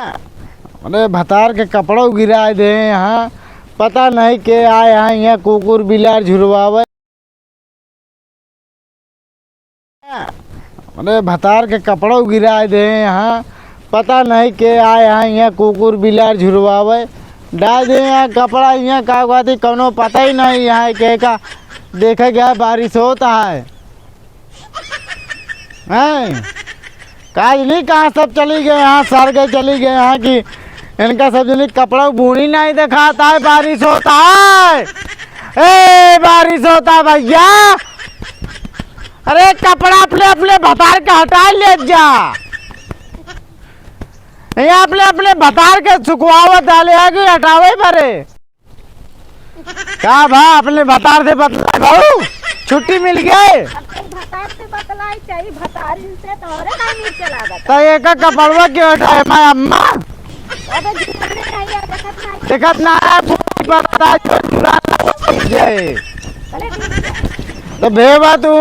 अरे भतार के कपड़ों गिरा दे यहाँ, पता नहीं के आए यहाँ कुकुर बिलार झुरवावे। अरे भतार के कपड़ों गिरा दे यहाँ, पता नहीं के आए यहाँ कुकुर बिलार झुरवावे। डाल दे यहाँ कपड़ा, यहाँ का बात कौनो पता ही नहीं यहाँ के का। देखा गया बारिश होता है हैं? काज नहीं कहाँ सब चली गए यहाँ, सर गए चली गए यहाँ की। इनका सब जनी कपड़ा बूढ़ी नहीं दिखाता है, बारिश होता है। ए बारिश होता है भैया, अरे कपड़ा अपने अपने भतार के हटा ले जा। यहाँ अपने अपने भतार के सुखवावा डाले है कि हटावे परे। क्या भा अपने भतार से बतला भाऊ, छुट्टी मिल गई। भतार से बतलाई चाहिए, भतार से तोरे नहीं चला गया। तो ये का कपड़वा क्यों हटाए मैं अम्मा? अबे जितने चाहिए देखत ना है पूरी बता जाए तो भेवा तू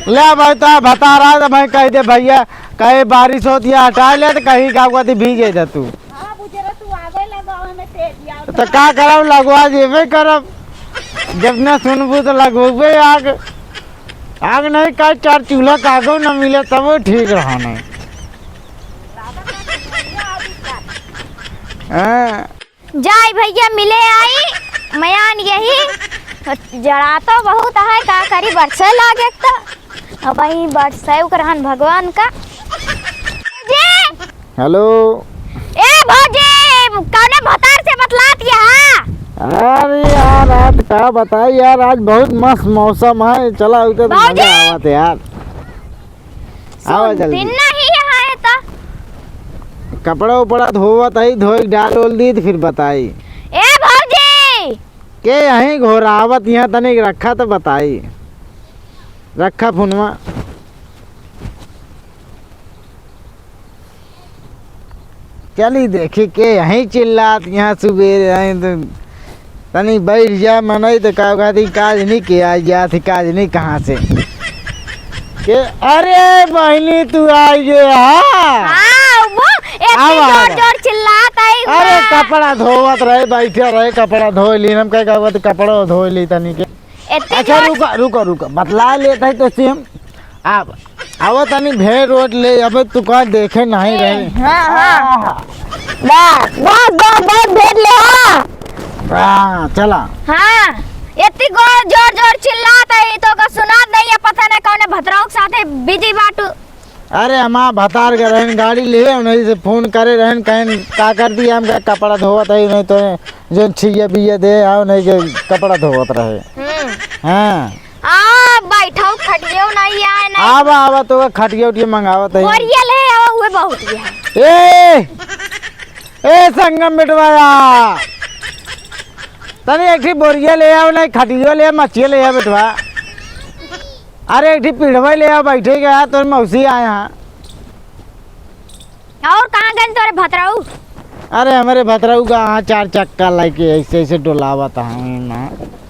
ले भाई। तो बता रहा था मैं, कह दे भैया कहे बारिश होती है हटा ले, तो कहीं का भीगे जा तू। हां बुझे तू आगे लगाओ हमें तेज यार। तो क्या करब, लगवा जेबे करब। जब न सुनबू तो लगवे आग। आग नहीं का चार चूल्हा कागो न मिले तब वो ठीक रहा नहीं। जाई भैया मिले आई मयान यही जड़ा तो बहुत है, का करी बरसे लागे तो अब वही बरसे उकरहन भगवान का। हेलो ए भौजी कौने भतार से बतलात यहाँ? अरे यार आज क्या बताई यार, आज बहुत मस्त मौसम है, चला उधर मजा आवत यार। आवा जल्दी दिन नहीं यहाँ है तो कपड़ा उपड़ा धोवत है, धोई डाल ओल दी फिर बताई। ए भौजी के यहीं घोरावत यहाँ तनिक रखा तो बताई। रखा फोनवा। चली देखी के यहीं चिल्लात यहाँ सुबह तो तनी बैठ जा मनई तो कहती काज नहीं किया जा थी, काज नहीं कहाँ से के। अरे बहनी तू आई जो जोर जोर चिल्लाता है। अरे कपड़ा धोवत रहे, बैठे रहे कपड़ा धो ली। हम कह कपड़ा धो ली तनी के। अच्छा रुका रुका रुका बतला लेता है तो हम आप आवो तनी भेड़ रोड ले। अब तू कहाँ देखे नहीं रहे। बस भेड़ ले। हाँ चला। हाँ इतनी जोर जोर चिल्लाता है तो का सुना नहीं है, पता नहीं कौन भतराओं के साथ बिजी बाटू। अरे हमारा भतार के रहन गाड़ी ले नहीं से फोन करे रहन कहीं का कर दिया हम कपड़ा धोवत है, नहीं तो जो छिया बिया दे आओ नहीं के कपड़ा धोवत रहे। हाँ बैठाओ खटियो नहीं आए नहीं। आवा आवा तो खटिया उटिया मंगावत है। और ये ले आवा हुए बहुत है। ए संगम बिटवाया तनी एक ठी बोरिया ले आओ, नहीं खटियो ले मच्छिया ले आओ बिटवा। अरे एक ठी पीढ़वा ले आओ, बैठे गया तो मौसी आए यहाँ। और कहाँ गए तोरे भतराऊ? अरे हमारे भतराऊ का यहाँ चार चक्का लेके ऐसे ऐसे डोलावत है।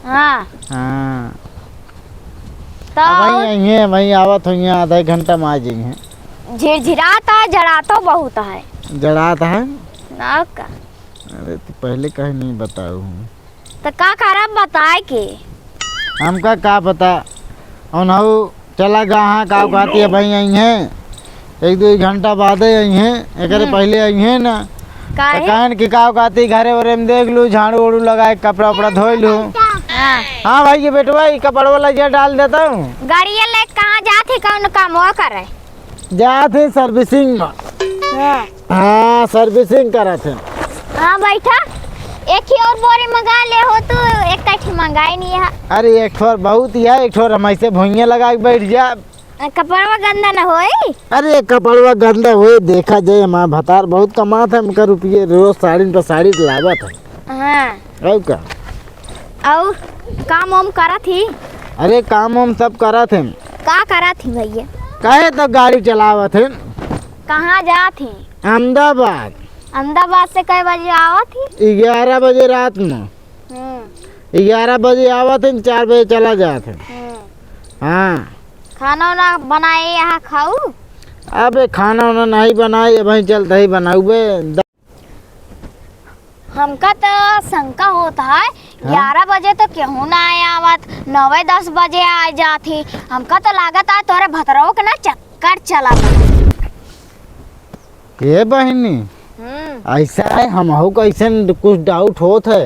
हाँ हाँ तो वही आवत हो, आधा एक घंटा में आ जाइए। झिरझिराता है, जड़ाता बहुत है। जड़ाता है ना का? अरे तो पहले कहीं नहीं बताऊ हूँ तो का करब बताए के हमका का पता। चला गा का कहती है भाई आई हैं एक दो घंटा बाद आई हैं, एक पहले आई हैं ना कहन की का कहती घरे वरे में देख लूँ, झाड़ू वाड़ू लगाए कपड़ा उपड़ा धो लूँ। हाँ भाई ये बेटवा कपड़ा वाला जा डाल देता हूँ। गाड़ी ले कहाँ जाते कौन काम वो करे? जाते सर्विसिंग में। हाँ सर्विसिंग करा थे। हाँ बैठा एक ही और बोरी मंगा ले हो तो एक कठी मंगाई नहीं है। अरे एक ठोर बहुत ही है, एक ठोर हम ऐसे भुइयां लगा के बैठ जा। कपड़वा गंदा न होई? अरे कपड़वा गंदा हुए देखा जाए हमारा भतार बहुत कमाता है, हमका रुपये रोज साड़ी पर साड़ी लावत है। हाँ का और काम वाम करा थी? अरे काम वाम सब करा थे। का करा थी भैया? कहे तो गाड़ी चलावत है। कहाँ जा थी? अहमदाबाद। अहमदाबाद से कई बजे आवा थी? 11 बजे रात में। 11 बजे आवत है, 4 बजे चला जाते। हाँ खाना वाना बनाए यहाँ खाऊ? अबे खाना वाना नहीं बनाई अब वहीं चलते ही बनाऊबे। हमका तो शंका होता है 11 बजे तो क्यों ना आया आवत 9-10 बजे आ जाती। हमका तो लागत है तोरे भतरऊ के ना चक्कर चला था। ये बहनी ऐसा है हमहू कैसे कुछ डाउट होत है,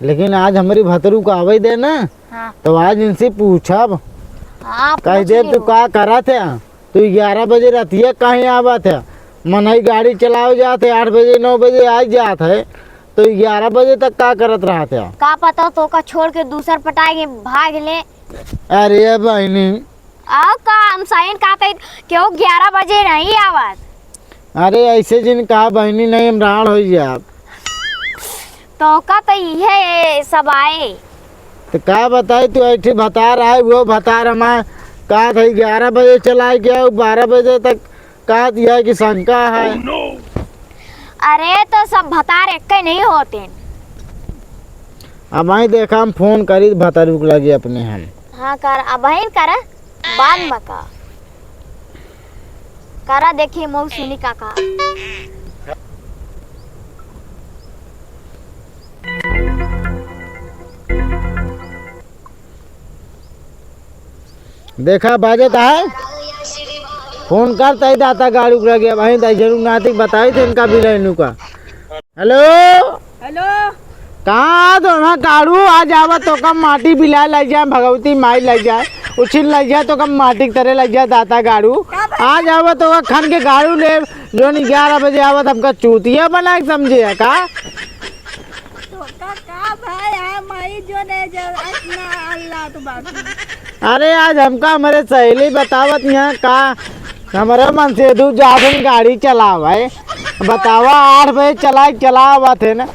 लेकिन आज हमारी भतरू को आवे दे ना। हाँ। तो आज इनसे पूछब हाँ, कह दे तू का करा थे तू 11 बजे रतिया कहीं आवा थे मनई गाड़ी चलाओ जाते 8 बजे 9 बजे आ जाते है तो 11 बजे तक का करत रहा थे। का पता तो का छोड़ के दूसर पटाए भाग ले। अरे बहनी आओ का हम साइन का कही क्यों 11 बजे नहीं आवत। अरे ऐसे जिन कहा बहनी नहीं हम राण हो जाए तो का तो ये सब आए तो का बताई तू ऐठी बता रहा है वो बता रहा कहा था 11 बजे चला गया 12 बजे तक कहा दिया कि शंका है। अरे तो सब भतार एक नहीं होते। अब आई देखा हम फोन करी भता रुक लगे अपने हम। हाँ कर अब बहन कर बाद में का करा देखिए मऊ सुनी का कहा। देखा बाजत है फोन करता ही दाता गाड़ी उकड़ा गया वहीं दाई जरूर नातिक बताई थे इनका भी रहनु का। हेलो हेलो कहाँ तो ना काड़ू आज आवा तो कम माटी बिला लग जाए भगवती माई लग जाए उछिन लग जाए तो कम माटी की तरह लग जाए दाता गाड़ू आज आवा तो खन के गाड़ू ले जो 11 बजे आवा तो हमका चूतिया बना के समझे का भाई हम आई जो ने इतना अल्लाह तो बात। अरे आज हमका हमारे सहेली बतावत यहाँ का हमारे मन से दू जादन गाड़ी चलावे बतावा 8 बजे चलावा थे ना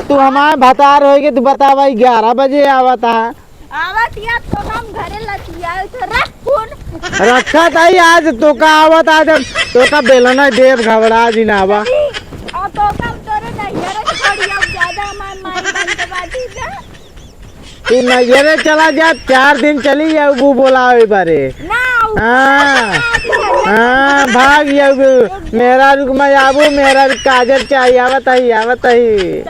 तू हमारे भतार होगी तू बतावा 11 बजे आवत है आवत या तो हम घरे लतिया तो रख फोन रखा था आज तो का आवत आज तो का बेलना देव घबरा जिनावा और तो कम तोरे नहीं रे छोड़ी अब ज्यादा माई बन के बाटी जा तू नजरे चला जा 4 दिन चली जाओ वो बोला बारे ना हाँ हाँ भाग जाओ मेरा रुक मैं आबू मेरा काजर चाहिए आवत ही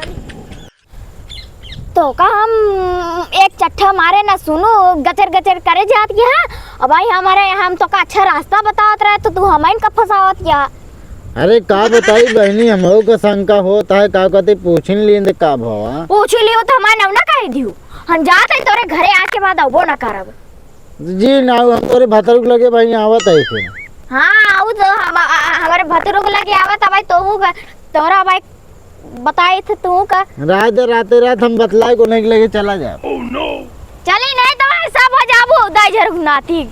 तो का हम एक चट्ठा मारे ना सुनो गचर गचर करे जात क्या अब भाई हमारे हम तो का अच्छा रास्ता बतावत रहे तो तू हमें का फसावत क्या। अरे का बताई बहनी हमहू का शंका होता है का कहते पूछन लिए का भवा पूछ लियो तो हमारे नवना कह दियो हम जाते तोरे घरे आके बाद वो ना करब जी ना हम तोरे भतरुक लगे भाई आवत है फिर। हाँ आऊ तो हमारे भतरू को लगे आवत भाई तो तोरा भाई बताए थे तू का रात हम बतलाए को नहीं लगे चला जाए चली नहीं तो सब हो जाबू दाई झरुक नाती